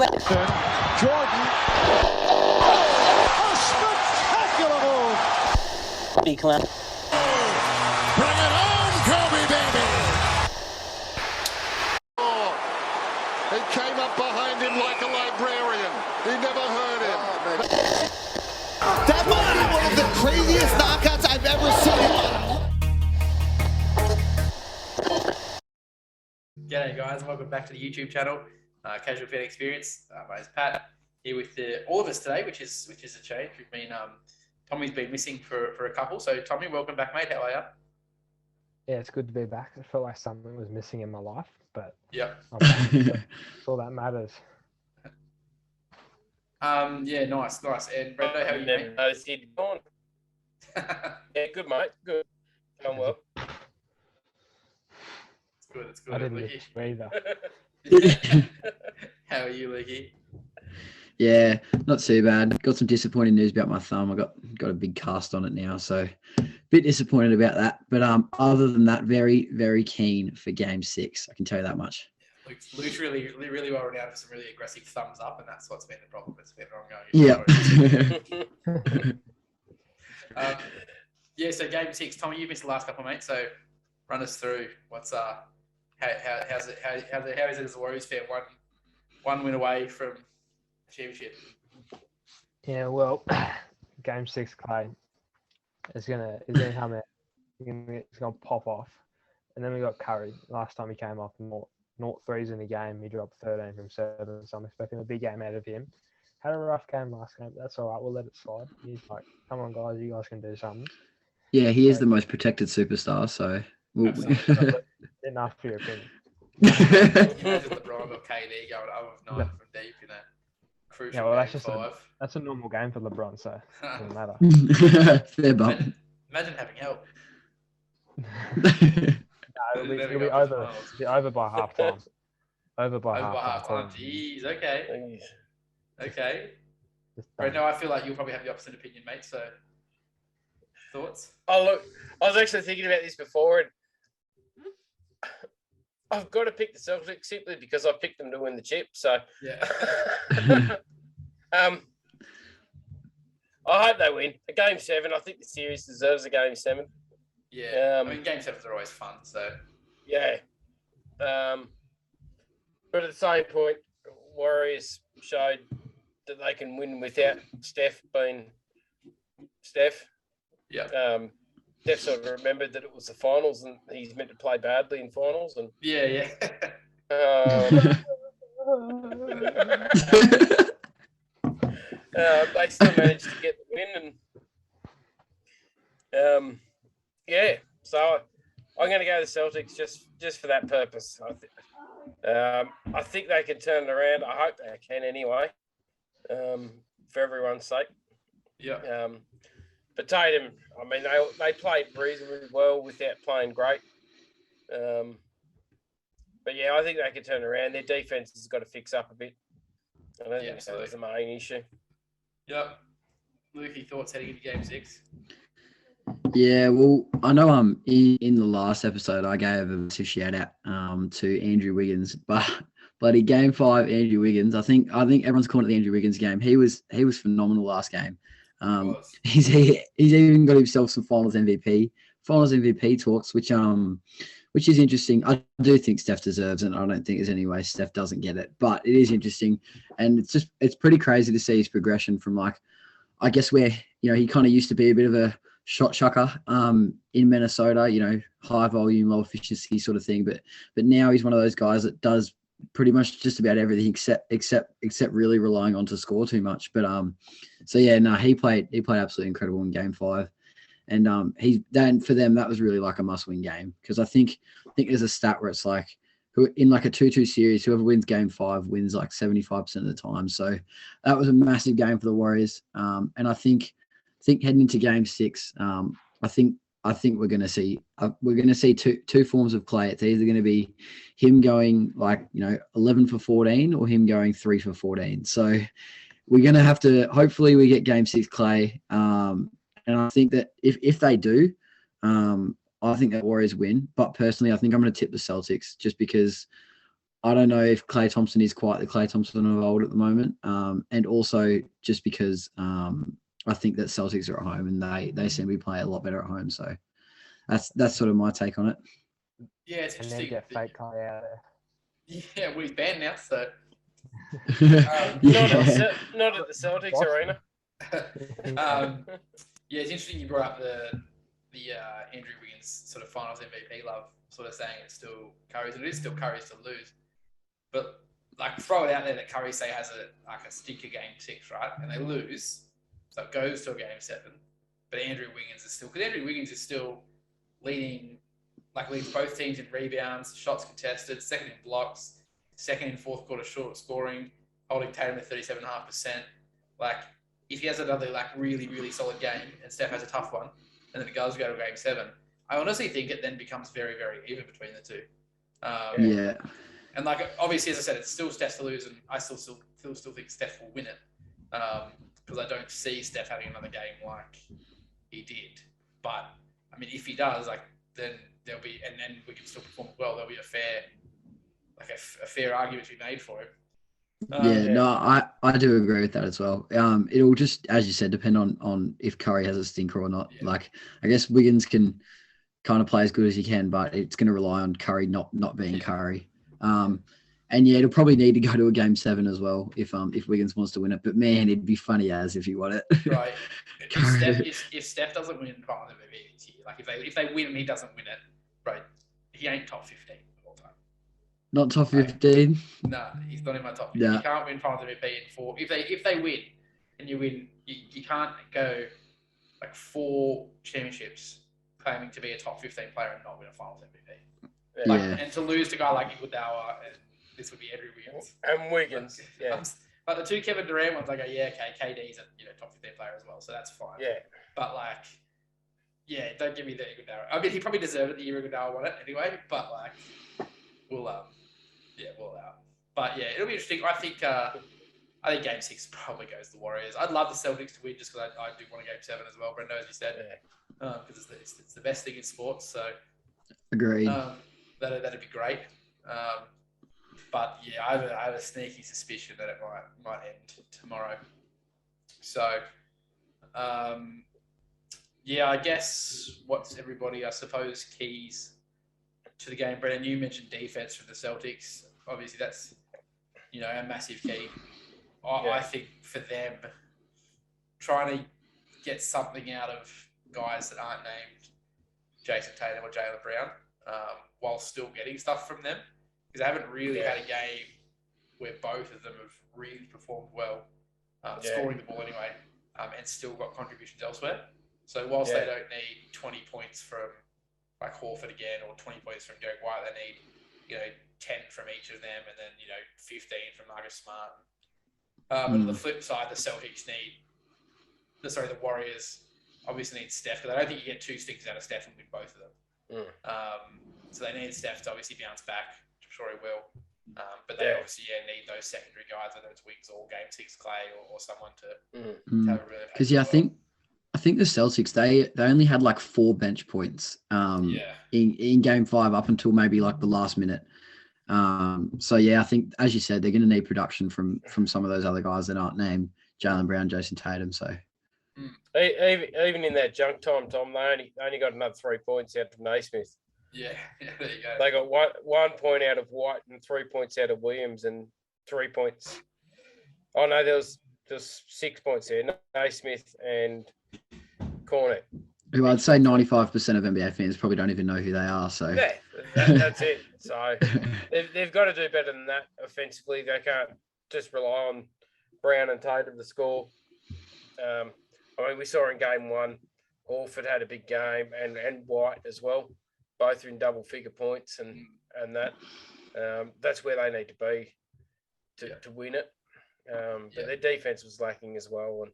Jordan. A spectacular move. Be clown. Bring it home, Kobe, baby. Oh, he came up behind him like a librarian. He never heard him. That might be one of the craziest knockouts I've ever seen. G'day guys, welcome back to the YouTube channel, Casual Fan Experience. My name's Pat, here with all of us today, which is a change. We've been Tommy's been missing for a couple, so Tommy, welcome back, mate. How are you? Yeah, it's good to be back. I felt like something was missing in my life, but yeah, that's all that matters. Yeah, nice. And Brendo, how are you, mate? Noticed you'd gone. Yeah, good, mate. Good. Going well. It's good. I didn't Leaky. either. How are you, Leaky? Yeah, not too bad. Got some disappointing news about my thumb. I got a big cast on it now, so a bit disappointed about that. But other than that, very, very keen for Game 6. I can tell you that much. Luke's really well renowned for some really aggressive thumbs up, and that's what's been the problem. It's been ongoing. Yeah. Yeah. So Game 6, Tommy, you missed the last couple, mate. So run us through what's how is it as a Warriors fan? One win away from the championship. Yeah, well, Game 6, Clay is gonna come out. It's gonna pop off, and then we got Curry. Last time he came off, naught threes in the game. He dropped 13 from 7, so I'm expecting a big game out of him. Had a rough game last game, but that's all right. We'll let it slide. He's like, come on, guys, you guys can do something. Yeah, he is the most protected superstar, so Enough for your opinion. Imagine LeBron or KD going 0 of 9 from deep in a crucial Yeah, well, that's game just 5. that's a normal game for LeBron, so it doesn't matter. Fair bump. Imagine having help. It'll be over by half time. Over by half time. Jeez, okay. Okay. Just done. Brendo, I feel like you'll probably have the opposite opinion, mate. So, thoughts? Oh, look, I was actually thinking about this before, and I've got to pick the Celtics simply because I picked them to win the chip. So, Yeah. I hope they win. A Game 7, I think the series deserves a Game 7. Yeah. I mean, Game 7s are always fun, so. Yeah. But at the same point, Warriors showed that they can win without Steph being Steph. Yeah. Steph sort of remembered that it was the finals and he's meant to play badly in finals. And Yeah. they still managed to get the win. And yeah, so I'm going to go to the Celtics just for that purpose. I think they can turn it around. I hope they can anyway, for everyone's sake. Yeah. But Tatum, I mean, they played reasonably well without playing great. But yeah, I think they can turn around. Their defense has got to fix up a bit. I don't think that was the main issue. Yep. Lukey, thoughts heading into Game 6? Yeah, well, I know in the last episode I gave a massive shout out to Andrew Wiggins, but bloody Game 5 Andrew Wiggins. I think everyone's calling it the Andrew Wiggins game. He was phenomenal last game. He's even got himself some finals MVP talks, which is interesting. I do think Steph deserves it. I don't think there's any way Steph doesn't get it, but it is interesting, and it's pretty crazy to see his progression from, like, I guess where he kind of used to be a bit of a shot chucker in Minnesota, high volume, low efficiency sort of thing, but now he's one of those guys that does pretty much just about everything except really relying on to score too much. But so yeah, no, he played absolutely incredible in Game 5, and for them that was really like a must-win game, because I think there's a stat where it's like, in like a 2-2 series, whoever wins Game 5 wins like 75% of the time. So that was a massive game for the Warriors, and I think heading into Game 6, I think we're going to see two forms of Clay. It's either going to be him going 11 for 14 or him going 3 for 14. So we're going to have to, hopefully we get Game 6 Clay. And I think that if they do, I think that Warriors win. But personally, I think I'm going to tip the Celtics, just because I don't know if Clay Thompson is quite the Clay Thompson of old at the moment, and also just because I think that Celtics are at home and they seem to be playing a lot better at home. So that's sort of my take on it. Yeah, it's And then interesting. get fake Clay out there. Yeah, well, he's banned now, so. Yeah. Not at the Celtics Boston. arena. Yeah, it's interesting you brought up the Andrew Wiggins sort of finals MVP love, sort of saying it's still Curry's, and it is still Curry's to lose. But like throw it out there that Curry say has a stinker game 6, right? And they lose. So it goes to a game 7. But Andrew Wiggins is still leading leads both teams in rebounds, shots contested, second in blocks, second in fourth quarter short scoring, holding Tatum at 37.5%. Like, if he has another really, really solid game and Steph has a tough one, and then it goes to game 7, I honestly think it then becomes very, very even between the two. Yeah. And obviously, as I said, it's still Steph to lose, and I still think Steph will win it, because I don't see Steph having another game like he did. But I mean, if he does, then there'll be, and then we can still perform well. There'll be a fair argument to be made for him. No, I do agree with that as well. It'll just, as you said, depend on if Curry has a stinker or not. Yeah. I guess Wiggins can kind of play as good as he can, but it's going to rely on Curry not being Curry. And yeah, it'll probably need to go to a game 7 as well if Wiggins wants to win it. But man, it'd be funny if he won it. Right. If Steph doesn't win final MVP this year, if they win and he doesn't win it, right, he ain't top 15 of all time. Not top 15. No, he's not in my top 15. Yeah. You can't win finals MVP in 4. If they win and you win, you can't go 4 championships claiming to be a top 15 player and not win a finals MVP. Yeah. And to lose to a guy like Iguodala, and this would be Andrew Wiggins. And Wiggins, yeah. But the 2 Kevin Durant ones, KD's a top 15 player as well, so that's fine. Yeah. But don't give me the Iguodala. I mean, he probably deserved it the year Iguodala won it anyway. But we'll allow it. But yeah, it'll be interesting. I think game 6 probably goes to the Warriors. I'd love the Celtics to win just because I do want a game 7 as well, Brendo, as you said, because it's the best thing in sports. So Agreed. That'd be great. But yeah, I have a sneaky suspicion that it might end tomorrow. So, I guess what's everybody, I suppose, keys to the game. Brendan, you mentioned defense for the Celtics. Obviously, that's a massive key. I think for them, trying to get something out of guys that aren't named Jason Tatum or Jaylen Brown, while still getting stuff from them, because they haven't really had a game where both of them have really performed well, scoring the ball anyway, and still got contributions elsewhere. So whilst they don't need 20 points from Horford again or 20 points from Derek White, they need 10 from each of them, and then 15 from Marcus Smart. But on the flip side, the Warriors obviously need Steph, because I don't think you get 2 stinkers out of Steph and win both of them. So they need Steph to obviously bounce back, which I'm sure he will. But they obviously need those secondary guys, whether it's Wiggs or game 6 Clay or someone to have a really. Because I think the Celtics they only had 4 bench points in game 5 up until maybe the last minute. So I think, as you said, they're going to need production from some of those other guys that aren't named Jaylen Brown, Jason Tatum. So even in that junk time, Tom, they only got another 3 points out of Naismith. Yeah, there you go. They got 1 point out of White and 3 points out of Williams and 3 points. Oh no, there was 6 points there. Naismith and Cornet. Who I'd say 95% of NBA fans probably don't even know who they are. So yeah, that's it. So they've got to do better than that offensively. They can't just rely on Brown and Tatum to score. We saw in game 1, Horford had a big game, and White as well, both in double-figure points, and that. That's where they need to be to win it. But their defense was lacking as well, and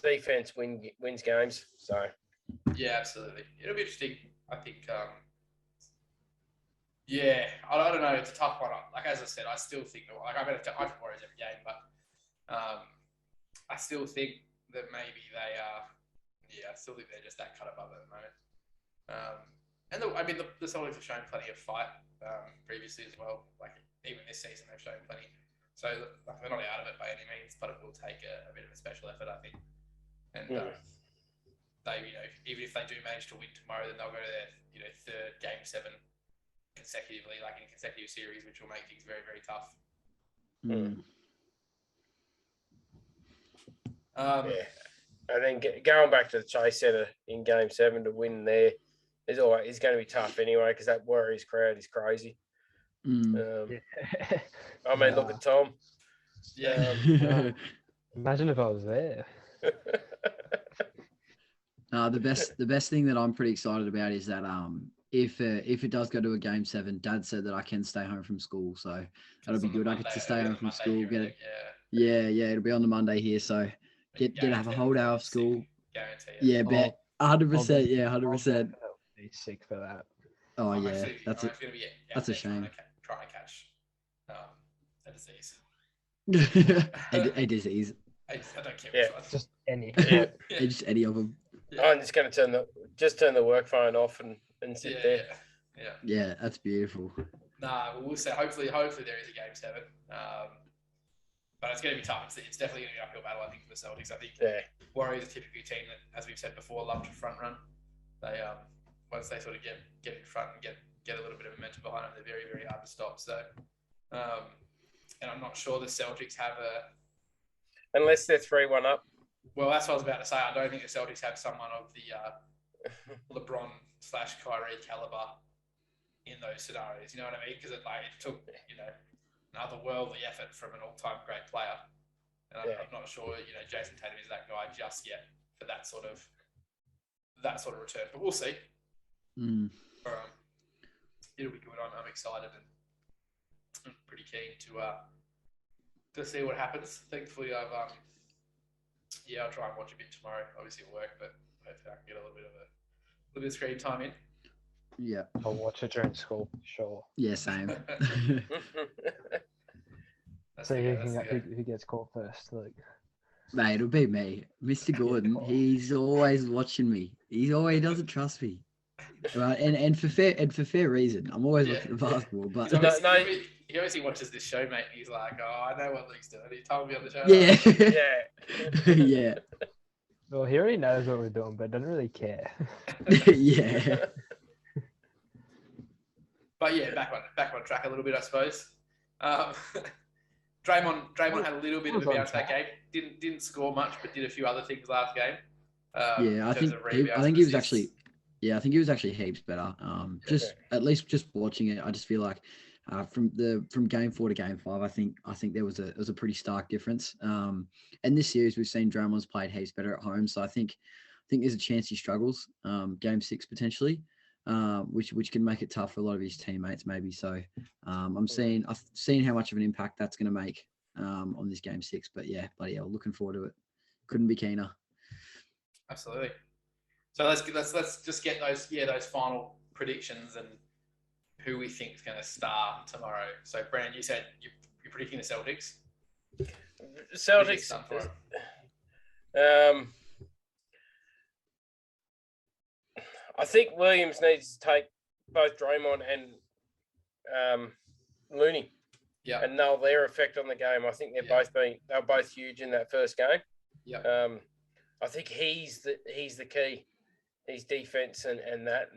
defense wins games. So yeah, absolutely, it'll be interesting. I think. I don't know. It's a tough one. As I said, I still think I have Warriors every game, but I still think that maybe they are. Yeah, I still think they're just that cut above at the moment. And the Celtics have shown plenty of fight previously as well. Like even this season, they've shown plenty. So like, they're not out of it by any means, but it will take a bit of a special effort, I think. And they, even if they do manage to win tomorrow, then they'll go to their, third Game 7 consecutively, like in a consecutive series, which will make things very, very tough. And then going back to the Chase Centre in Game 7 to win there is going to be tough anyway because that Warriors crowd is crazy. Look at Tom. Yeah. Imagine if I was there. The best thing that I'm pretty excited about is that if it does go to a Game 7, Dad said that I can stay home from school, so that'll be good. I get to stay home from school, get it. Yeah, it'll be on the Monday here, so get to have a whole day off school. Yeah, bet 100%. Yeah, 100%. Be sick for that. Oh yeah, that's a shame. Trying to catch a disease. a disease. I don't care. Yeah, just any. Yeah. Just any of them. Yeah. I'm just going to turn the work phone off and sit there. Yeah, that's beautiful. Nah, we'll say hopefully there is a Game 7. But it's going to be tough. It's definitely going to be an uphill battle, I think, for the Celtics. I think Warriors are typically a team that, as we've said before, love to front run. They once they sort of get in front and get a little bit of momentum behind them, they're very, very hard to stop. So, and I'm not sure the Celtics have unless they're 3-1 up. Well, that's what I was about to say. I don't think the Celtics have someone of the LeBron/Kyrie caliber in those scenarios. You know what I mean? Because it took otherworldly effort from an all-time great player, and I'm not sure Jason Tatum is that guy just yet for that sort of return. But we'll see. It'll be good. I'm excited and pretty keen to see what happens. Thankfully, I'll try and watch a bit tomorrow. Obviously, at work, but hopefully I can get a little bit of screen time in. Yeah, I'll watch it during school, sure. Yeah, same. So who gets called first? Like, mate, it'll be me, Mr. Gordon. He's always watching me. He doesn't trust me. Right, and for fair reason. I'm always looking at basketball, but he obviously watches this show, mate. He's like, "Oh, I know what Luke's doing." He told me on the show. Yeah, yeah. Well, he already knows what we're doing, but doesn't really care. Yeah. But yeah, back on track a little bit, I suppose. Draymond had a little bit of a bounce that game. Didn't score much, but did a few other things last game. I think he was actually. Yeah, I think he was actually heaps better. At least just watching it, I just feel like from Game 4 to Game 5, I think there was a pretty stark difference. And this series we've seen Draymond's played heaps better at home, so I think there's a chance he struggles. Game 6 potentially, which can make it tough for a lot of his teammates maybe. So I've seen how much of an impact that's going to make on this Game 6. But yeah, bloody hell, looking forward to it. Couldn't be keener. Absolutely. So let's just get those final predictions and who we think is going to star tomorrow. So Brandon, you said you're predicting the Celtics. Celtics. I think Williams needs to take both Draymond and Looney. Yeah. And know their effect on the game. I think they're both huge in that first game. Yeah. I think he's the key. His defense and that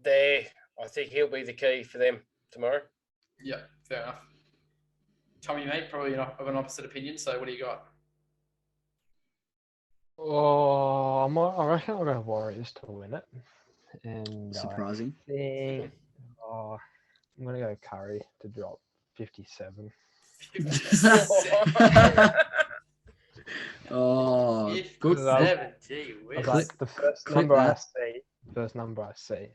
there, I think he'll be the key for them tomorrow. Yeah, fair enough. Tommy, mate, probably of an opposite opinion. So what do you got? Oh, I reckon I'll go Warriors to win it. And surprising. I'm gonna go Curry to drop 57. Oh, good. The first number I see,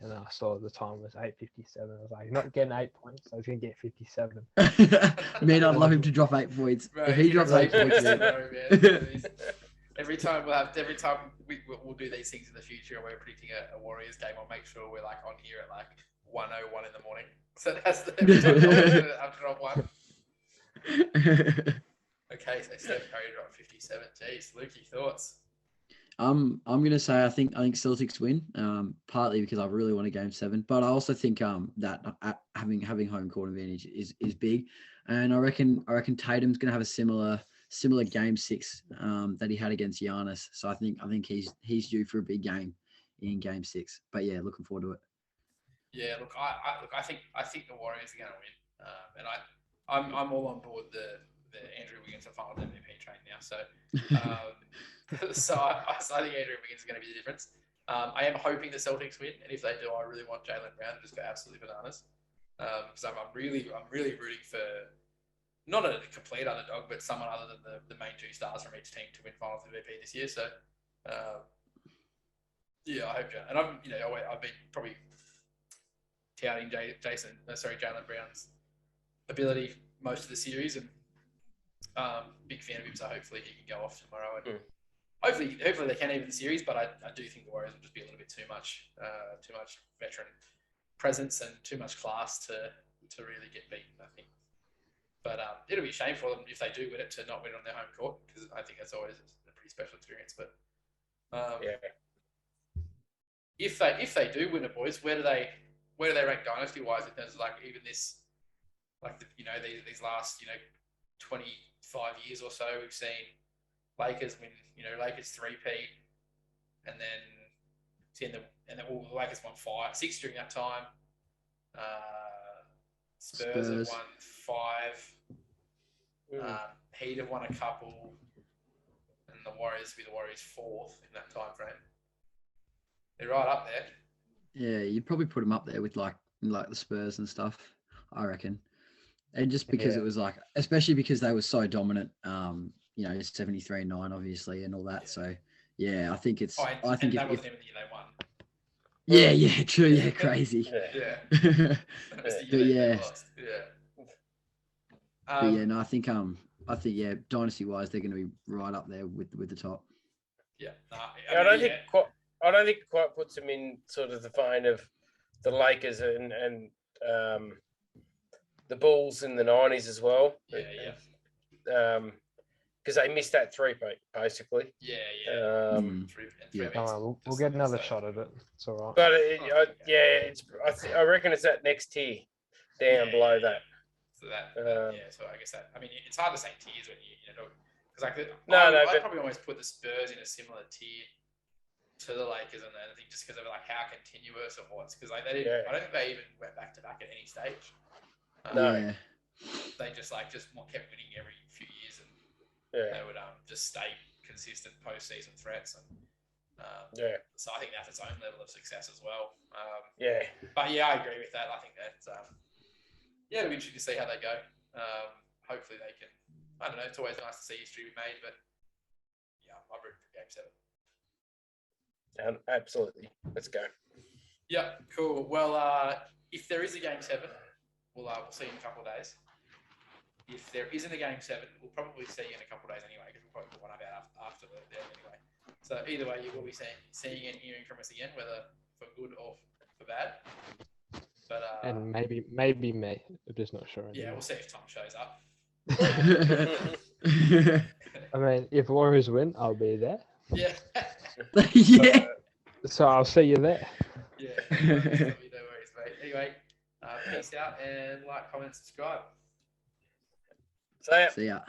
and then I saw the time was 8:57. I was like, not getting 8 points, so I was gonna get 57. Man, I'd love him to drop 8 points. Right, if he drops 8 points, every time we'll do these things in the future, and we're predicting a Warriors game, I'll make sure we're like on here at like 1:01 in the morning. So that's every time I have to drop one. Okay, so Steph Curry dropped 57. Jeez, Lukey, thoughts? I'm gonna say I think Celtics win. Partly because I really want a game 7, but I also think that having home court advantage is big, and I reckon Tatum's gonna have a similar game 6 that he had against Giannis. So I think he's due for a big game in game 6. But yeah, looking forward to it. Yeah, look, I think the Warriors are going to win, and I'm all on board the Andrew Wiggins and Finals MVP train now. So, so I think Andrew Wiggins is going to be the difference. I am hoping the Celtics win, and if they do, I really want Jaylen Brown to just go absolutely bananas. Because I'm really rooting for not a complete underdog, but someone other than the main 2 stars from each team to win Finals MVP this year. So, yeah, I hope. And I've been probably touting Jaylen Brown's ability most of the series, and big fan of him. So hopefully he can go off tomorrow, and hopefully they can even the series. But I do think the Warriors will just be a little bit too much veteran presence and too much class to really get beaten, I think. But it'll be a shame for them if they do win it to not win on their home court, because I think that's always a pretty special experience. But if they do win it, boys, where do they rank dynasty wise in terms of even this, these last 25 years or so, we've seen Lakers win, Lakers 3-peat, and then the Lakers won 6 during that time. Spurs have won 5. Heat have won a couple, and the Warriors will be the Warriors 4th in that time frame. They're right up there. Yeah, you'd probably put them up there with like the Spurs and stuff, I reckon. And just because it was especially because they were so dominant, 73-9 obviously and all that. Yeah. So yeah, I think it's. I think that wasn't even the year they won. Yeah, true. Yeah, crazy. Yeah. But yeah. But yeah, no, I think dynasty wise, they're going to be right up there with the top. Yeah. I don't think it quite puts them in sort of the vein of the Lakers and the Bulls in the 90s as well. Yeah. Because they missed that 3-peat basically. Yeah. We'll get another shot at it. It's all right. But I reckon it's that next tier down below that. So so I guess that. I mean, it's hard to say tiers when because I'd probably almost put the Spurs in a similar tier to the Lakers, and I think just because of how continuous it was, because they didn't. I don't think they even went back to back at any stage. No, they just kept winning every few years, and they would just stay consistent postseason threats, and so I think that's its own level of success as well. But yeah, I agree with that. I think that it'll be interesting to see how they go. Hopefully they can. I don't know. It's always nice to see history be made, but yeah, I'm rooting for Game 7. Absolutely. Let's go. Yeah, cool. Well, if there is a Game 7, we'll see you in a couple of days. If there isn't a Game 7, we'll probably see you in a couple of days anyway, because we'll probably put one up after the end anyway. So either way, you will be seeing and hearing from us again, whether for good or for bad. But and maybe me. I'm just not sure. Yeah, we'll see if Tom shows up. I mean, if Warriors win, I'll be there. Yeah. Yeah. So I'll see you there. Yeah. No worries, mate. Anyway, peace out and like, comment, subscribe. See ya.